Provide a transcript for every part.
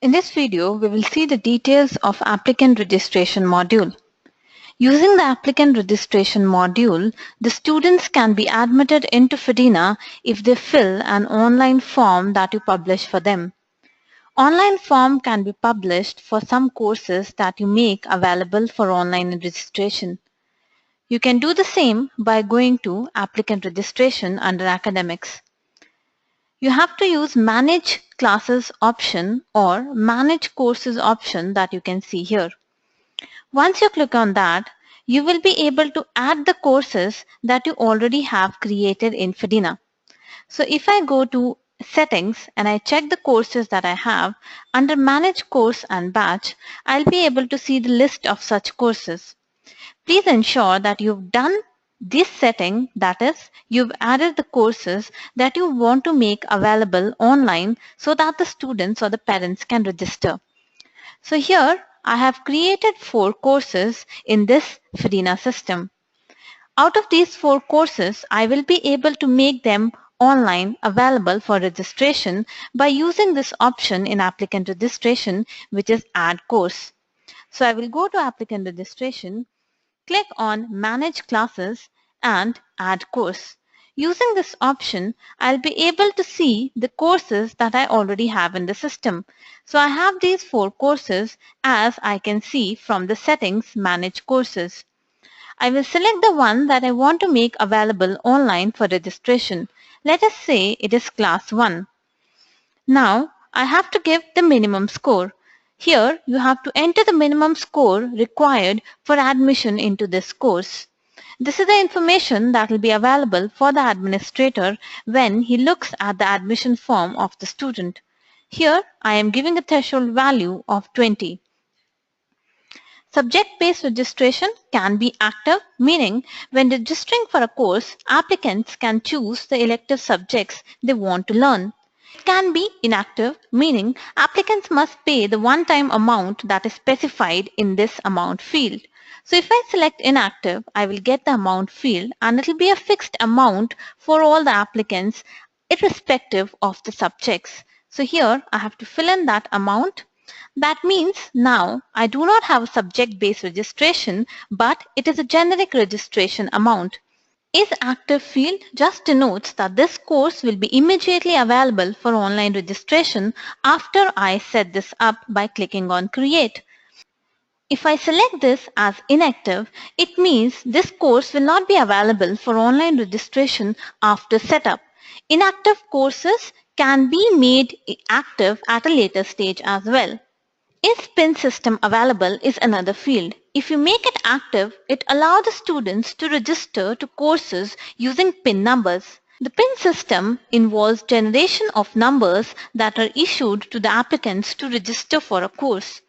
In this video, we will see the details of applicant registration module. Using the applicant registration module, the students can be admitted into FIDINA if they fill an online form that you publish for them. Online form can be published for some courses that you make available for online registration. You can do the same by going to applicant registration under academics. You have to use Manage Classes option or Manage Courses option that you can see here. Once you click on that, you will be able to add the courses that you already have created in FIDINA. So if I go to Settings and I check the courses that I have, under Manage Course and Batch, I'll be able to see the list of such courses. Please ensure that you've done this setting, that is, you've added the courses that you want to make available online so that the students or the parents can register. So here I have created 4 courses in this FIDINA system. Out of these 4 courses, I will be able to make them online available for registration by using this option in applicant registration, which is Add Course. So I will go to applicant registration, click on Manage Classes and Add Course. Using this option, I'll be able to see the courses that I already have in the system. So I have these 4 courses as I can see from the settings Manage Courses. I will select the one that I want to make available online for registration. Let us say it is Class 1. Now I have to give the minimum score. Here you have to enter the minimum score required for admission into this course. This is the information that will be available for the administrator when he looks at the admission form of the student. Here I am giving a threshold value of 20. Subject-based registration can be active, meaning when registering for a course, applicants can choose the elective subjects they want to learn. It can be inactive, meaning applicants must pay the one-time amount that is specified in this amount field. So if I select inactive, I will get the amount field and it will be a fixed amount for all the applicants irrespective of the subjects. So here I have to fill in that amount. That means now I do not have a subject-based registration, but it is a generic registration amount. Is active field just denotes that this course will be immediately available for online registration after I set this up by clicking on Create. If I select this as inactive, it means this course will not be available for online registration after setup. Inactive courses can be made active at a later stage as well. Is PIN system available is another field. If you make it active, it allows the students to register to courses using PIN numbers. The PIN system involves generation of numbers that are issued to the applicants to register for a course.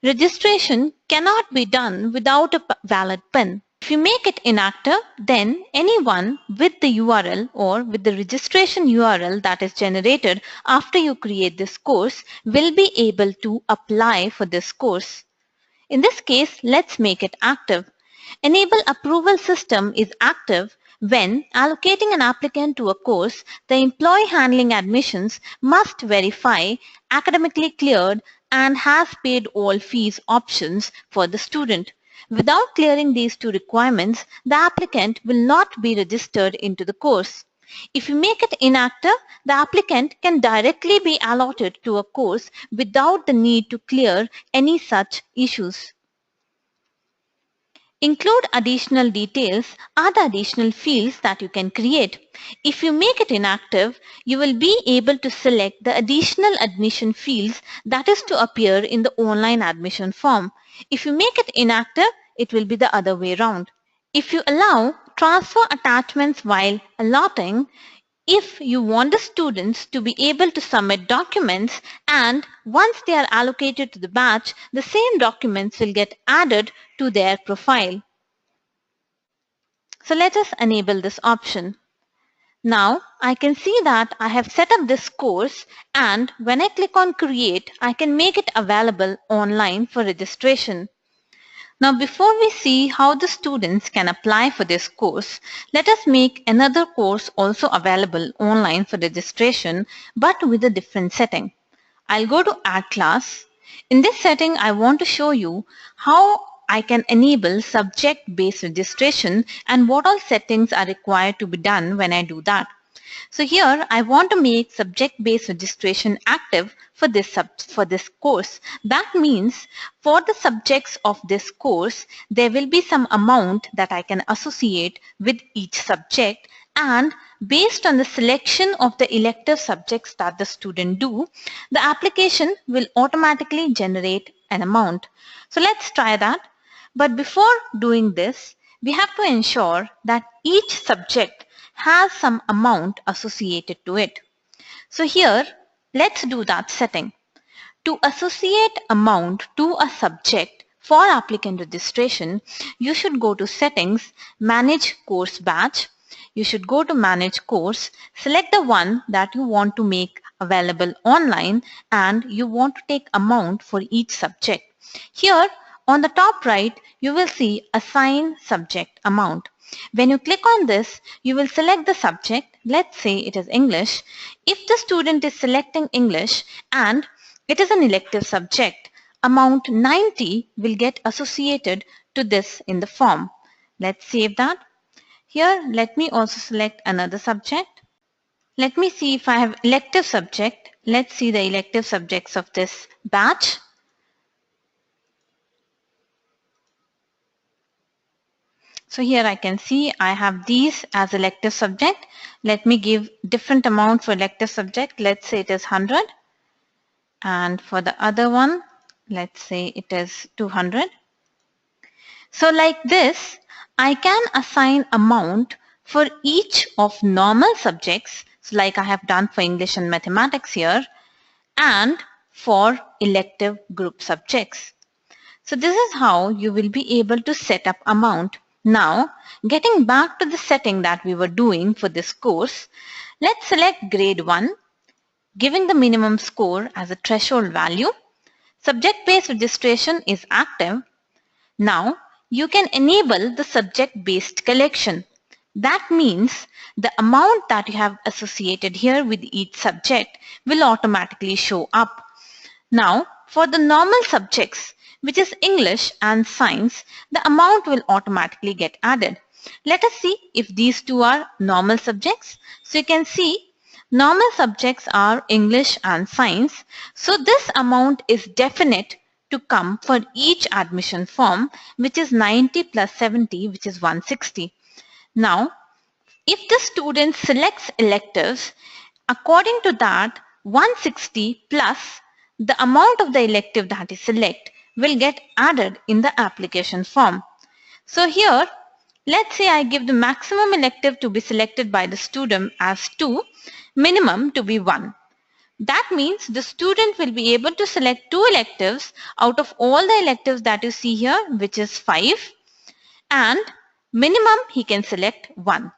Registration cannot be done without a valid PIN. If you make it inactive, then anyone with the URL or with the registration URL that is generated after you create this course will be able to apply for this course. In this case, let's make it active. Enable approval system is active when allocating an applicant to a course, the employee handling admissions must verify academically cleared and has paid all fees options for the student. Without clearing these 2 requirements, the applicant will not be registered into the course. If you make it inactive, the applicant can directly be allotted to a course without the need to clear any such issues. Include additional details are the additional fields that you can create. If you make it inactive, you will be able to select the additional admission fields that is to appear in the online admission form. If you make it inactive, it will be the other way around. If you allow transfer attachments while allotting, if you want the students to be able to submit documents and once they are allocated to the batch, the same documents will get added to their profile. So let us enable this option. Now I can see that I have set up this course and when I click on Create, I can make it available online for registration. Now before we see how the students can apply for this course, let us make another course also available online for registration but with a different setting. I'll go to Add Class In this setting, I want to show you how I can enable subject-based registration and what all settings are required to be done when I do that. So here I want to make subject-based registration active for this course. That means for the subjects of this course, there will be some amount that I can associate with each subject, and based on the selection of the elective subjects that the student do, the application will automatically generate an amount. So let's try that. But before doing this, we have to ensure that each subject has some amount associated to it. So here, let's do that setting. To associate amount to a subject for applicant registration, you should go to Settings, Manage Course Batch. You should go to Manage Course, select the one that you want to make available online, and you want to take amount for each subject. Here, on the top right, you will see Assign Subject Amount. When you click on this, you will select the subject. Let's say it is English. If the student is selecting English and it is an elective subject, amount 90 will get associated to this in the form. Let's save that. Here, let me also select another subject. Let me see if I have elective subject. Let's see the elective subjects of this batch. So here I can see I have these as elective subject. Let me give different amount for elective subject. Let's say it is 100. And for the other one, let's say it is 200. So like this, I can assign amount for each of normal subjects, so like I have done for English and mathematics here, and for elective group subjects. So this is how you will be able to set up amount. Now, getting back to the setting that we were doing for this course, let's select grade 1, giving the minimum score as a threshold value. Subject-based registration is active. Now, you can enable the subject-based collection. That means the amount that you have associated here with each subject will automatically show up. Now, for the normal subjects, which is English and Science, the amount will automatically get added. Let us see if these two are normal subjects. So you can see normal subjects are English and Science. So this amount is definite to come for each admission form, which is 90 plus 70, which is 160. Now, if the student selects electives, according to that, 160 plus the amount of the elective that is select will get added in the application form. So here, let's say I give the maximum elective to be selected by the student as 2, minimum to be 1. That means the student will be able to select 2 electives out of all the electives that you see here, which is 5, and minimum he can select 1.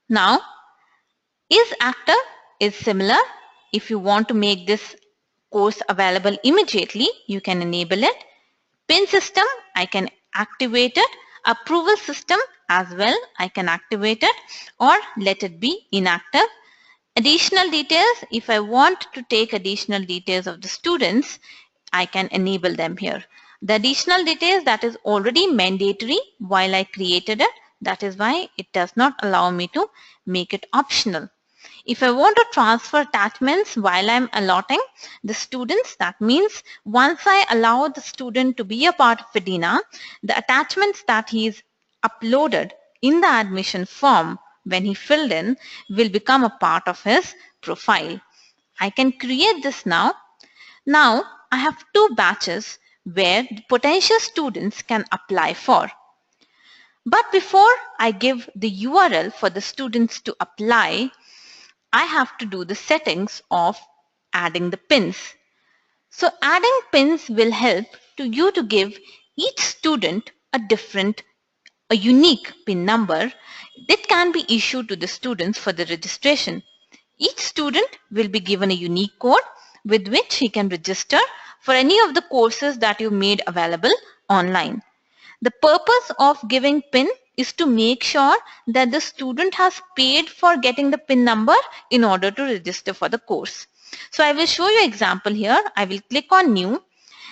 Now, is active is similar. If you want to make this course available immediately, you can enable it. Pin system, I can activate it. Approval system as well, I can activate it, or let it be inactive. Additional details, if I want to take additional details of the students, I can enable them here. The additional details, that is already mandatory while I created it. That is why it does not allow me to make it optional. If I want to transfer attachments while I'm allotting the students, that means once I allow the student to be a part of FEDINA, the attachments that he's uploaded in the admission form when he filled in will become a part of his profile. I can create this now. Now I have 2 batches where the potential students can apply for. But before I give the URL for the students to apply, I have to do the settings of adding the pins. So adding pins will help you to give each student a unique pin number that can be issued to the students for the registration. Each student will be given a unique code with which he can register for any of the courses that you made available online. The purpose of giving pin is to make sure that the student has paid for getting the PIN number in order to register for the course. So I will show you example here. I will click on new,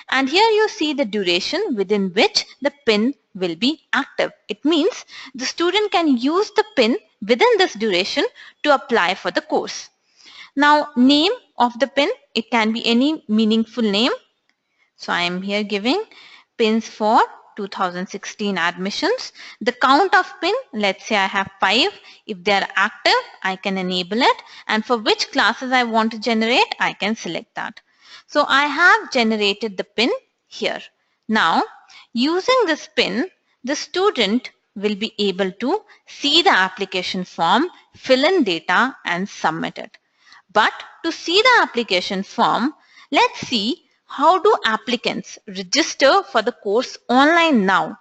and here you see the duration within which the PIN will be active. It means the student can use the PIN within this duration to apply for the course. Now, name of the PIN, it can be any meaningful name. So I am here giving pins for 2016 admissions. The count of pin, let's say I have 5. If they are active, I can enable it. And for which classes I want to generate, I can select that. So I have generated the pin here. Now, using this pin, the student will be able to see the application form, fill in data and submit it. But to see the application form, let's see how do applicants register for the course online now.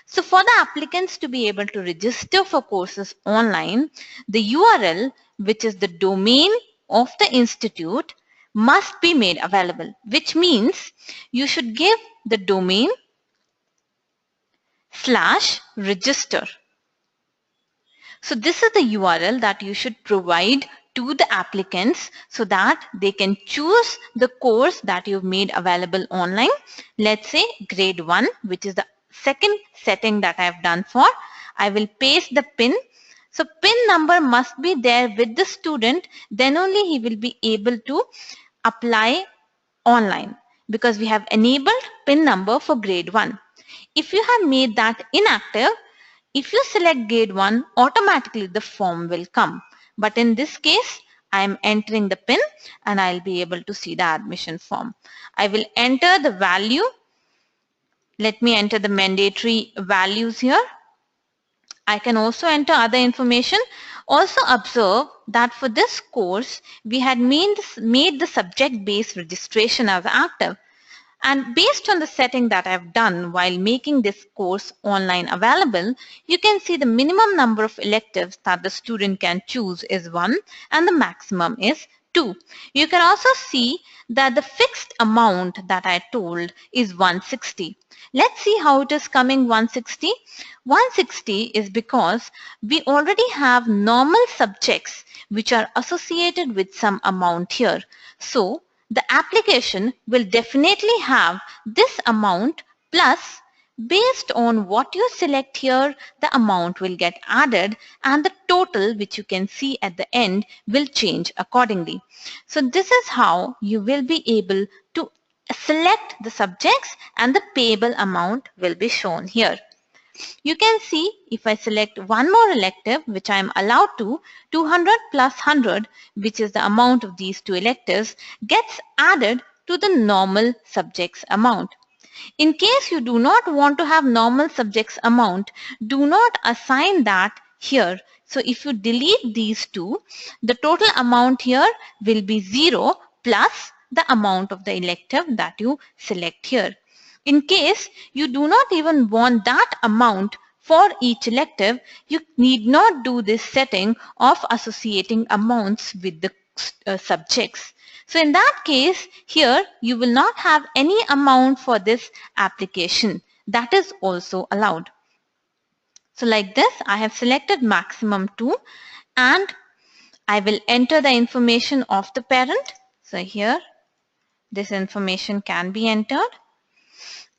So for the applicants to be able to register for courses online, the URL, which is the domain of the institute, must be made available, which means you should give the domain /register. So this is the URL that you should provide to the applicants so that they can choose the course that you've made available online. Let's say grade 1, which is the second setting that I've done for. I will paste the PIN. So PIN number must be there with the student, then only he will be able to apply online, because we have enabled PIN number for grade 1. If you have made that inactive, if you select grade 1, automatically the form will come. But in this case, I am entering the PIN and I'll be able to see the admission form. I will enter the value. Let me enter the mandatory values here. I can also enter other information. Also observe that for this course, we had made the subject-based registration as active. And based on the setting that I've done while making this course online available, you can see the minimum number of electives that the student can choose is 1 and the maximum is 2. You can also see that the fixed amount that I told is 160. Let's see how it is coming 160. 160 is because we already have normal subjects which are associated with some amount here. So the application will definitely have this amount plus, based on what you select here, the amount will get added and the total, which you can see at the end, will change accordingly. So this is how you will be able to select the subjects and the payable amount will be shown here. You can see if I select one more elective, which I am allowed to, 200 plus 100, which is the amount of these two electives, gets added to the normal subjects amount. In case you do not want to have normal subjects amount, do not assign that here. So if you delete these two, the total amount here will be 0 plus the amount of the elective that you select here. In case you do not even want that amount for each elective, you need not do this setting of associating amounts with the subjects. So in that case, here you will not have any amount for this application. That is also allowed. So like this, I have selected maximum 2 and I will enter the information of the parent. So here, this information can be entered.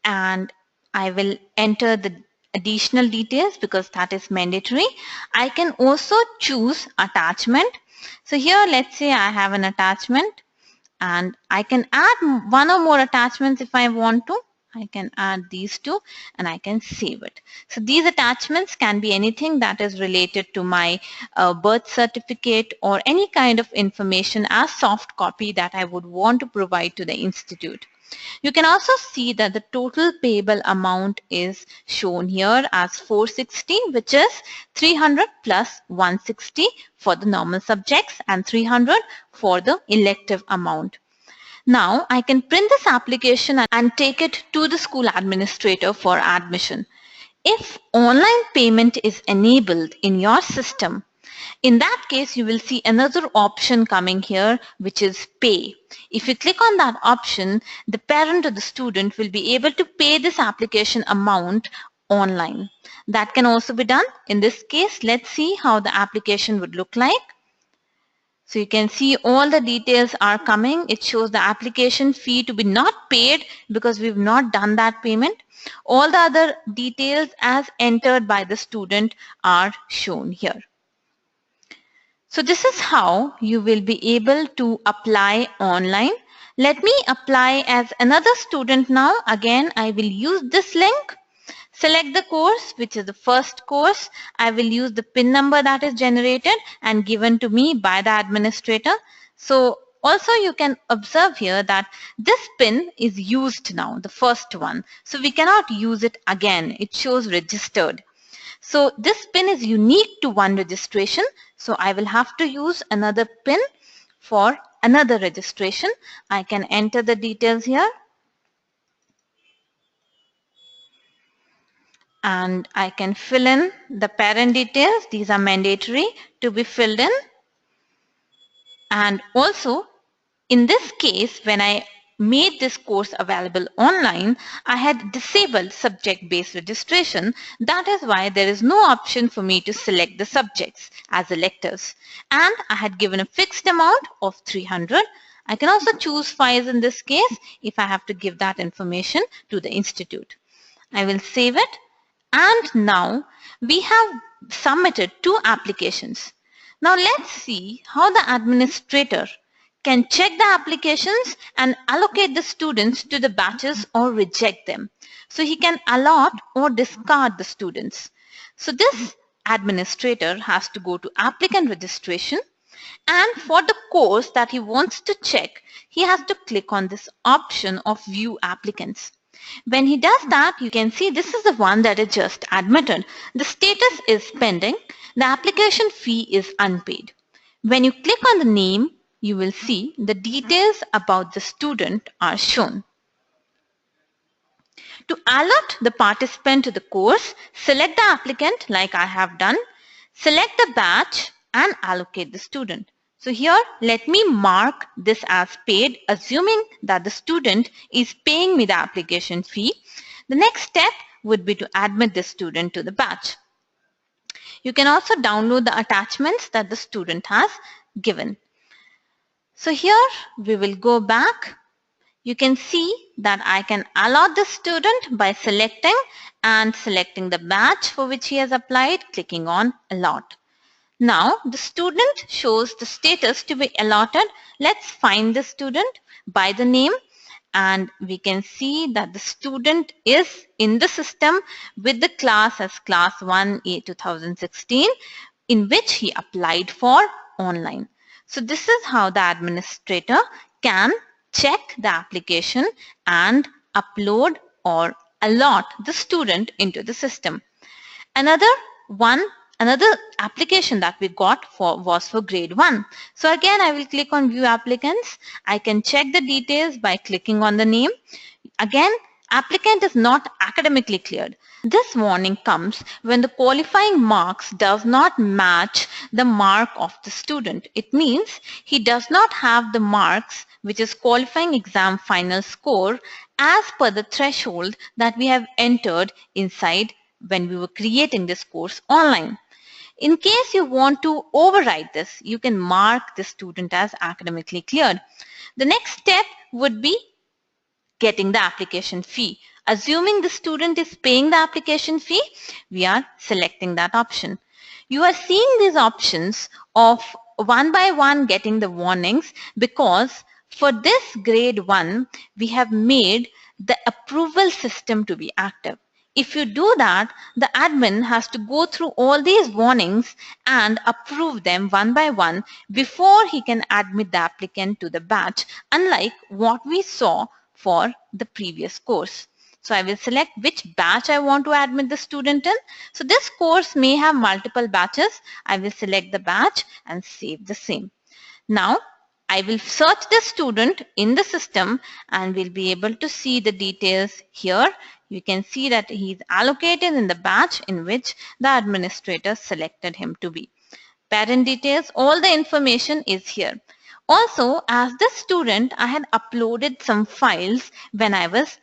And I will enter the additional details because that is mandatory. I can also choose attachment. So here, let's say I have an attachment and I can add one or more attachments if I want to. I can add these two and I can save it. So these attachments can be anything that is related to my birth certificate or any kind of information as soft copy that I would want to provide to the institute. You can also see that the total payable amount is shown here as 460, which is 300 plus 160 for the normal subjects and 300 for the elective amount. Now I can print this application and take it to the school administrator for admission. If online payment is enabled in your system, in that case, you will see another option coming here, which is pay. If you click on that option, the parent or the student will be able to pay this application amount online. That can also be done. In this case, let's see how the application would look like. So you can see all the details are coming. It shows the application fee to be not paid because we've not done that payment. All the other details as entered by the student are shown here. So this is how you will be able to apply online. Let me apply as another student now. Again, I will use this link. Select the course, which is the first course. I will use the PIN number that is generated and given to me by the administrator. So also you can observe here that this PIN is used now, the first one. So we cannot use it again. It shows registered. So this PIN is unique to one registration. So I will have to use another PIN for another registration. I can enter the details here. And I can fill in the parent details. These are mandatory to be filled in. And also, in this case, when I made this course available online, I had disabled subject-based registration. That is why there is no option for me to select the subjects as electives. And I had given a fixed amount of 300. I can also choose files in this case if I have to give that information to the institute. I will save it. And now we have submitted 2 applications. Now let's see how the administrator can check the applications and allocate the students to the batches or reject them. So he can allot or discard the students. So this administrator has to go to applicant registration, and for the course that he wants to check, he has to click on this option of view applicants. When he does that, you can see this is the one that is just admitted. The status is pending. The application fee is unpaid. When you click on the name, you will see the details about the student are shown. To allot the participant to the course, select the applicant like I have done, select the batch and allocate the student. So here, let me mark this as paid, assuming that the student is paying me the application fee. The next step would be to admit the student to the batch. You can also download the attachments that the student has given. So here, we will go back. You can see that I can allot the student by selecting the batch for which he has applied, clicking on allot. Now the student shows the status to be allotted. Let's find the student by the name, and we can see that the student is in the system with the class as class 1A 2016, in which he applied for online. So this is how the administrator can check the application and upload or allot the student into the system. Another application that we got was for grade 1. So again, I will click on view applicants. I can check the details by clicking on the name. Again, applicant is not academically cleared. This warning comes when the qualifying marks does not match the mark of the student. It means he does not have the marks, which is qualifying exam final score, as per the threshold that we have entered inside when we were creating this course online. In case you want to override this, you can mark the student as academically cleared. The next step would be getting the application fee. Assuming the student is paying the application fee, we are selecting that option. You are seeing these options of one by one getting the warnings because for this grade 1, we have made the approval system to be active. If you do that, the admin has to go through all these warnings and approve them one by one before he can admit the applicant to the batch, unlike what we saw for the previous course. So I will select which batch I want to admit the student in. So this course may have multiple batches. I will select the batch and save the same. Now I will search the student in the system and we'll be able to see the details here. You can see that he is allocated in the batch in which the administrator selected him to be. Parent details, all the information is here. Also, as the student, I had uploaded some files when I was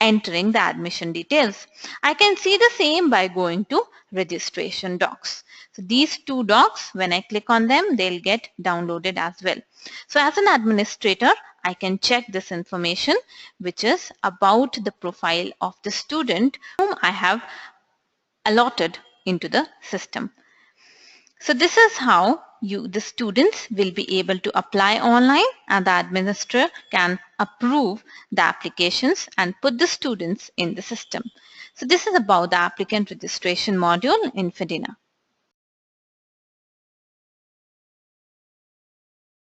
entering the admission details. I can see the same by going to registration docs. So these two docs, when I click on them, they'll get downloaded as well. So as an administrator, I can check this information, which is about the profile of the student whom I have allotted into the system. So this is how the students will be able to apply online, and the administrator can approve the applications and put the students in the system. So this is about the applicant registration module in FEDINA.